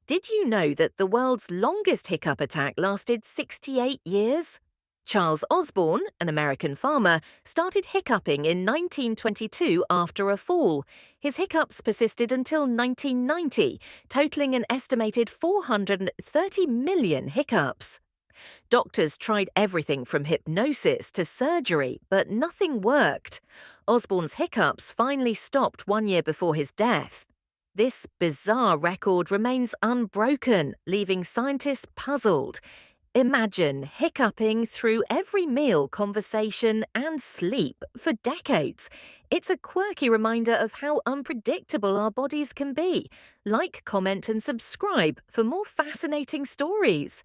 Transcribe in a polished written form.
Did you know that the world's longest hiccup attack lasted 68 years? Charles Osborne, an American farmer, started hiccuping in 1922 after a fall. His hiccups persisted until 1990, totaling an estimated 430 million hiccups. Doctors tried everything from hypnosis to surgery, but nothing worked. Osborne's hiccups finally stopped 1 year before his death. This bizarre record remains unbroken, leaving scientists puzzled. Imagine hiccuping through every meal, conversation, and sleep for decades. It's a quirky reminder of how unpredictable our bodies can be. Like, comment, and subscribe for more fascinating stories.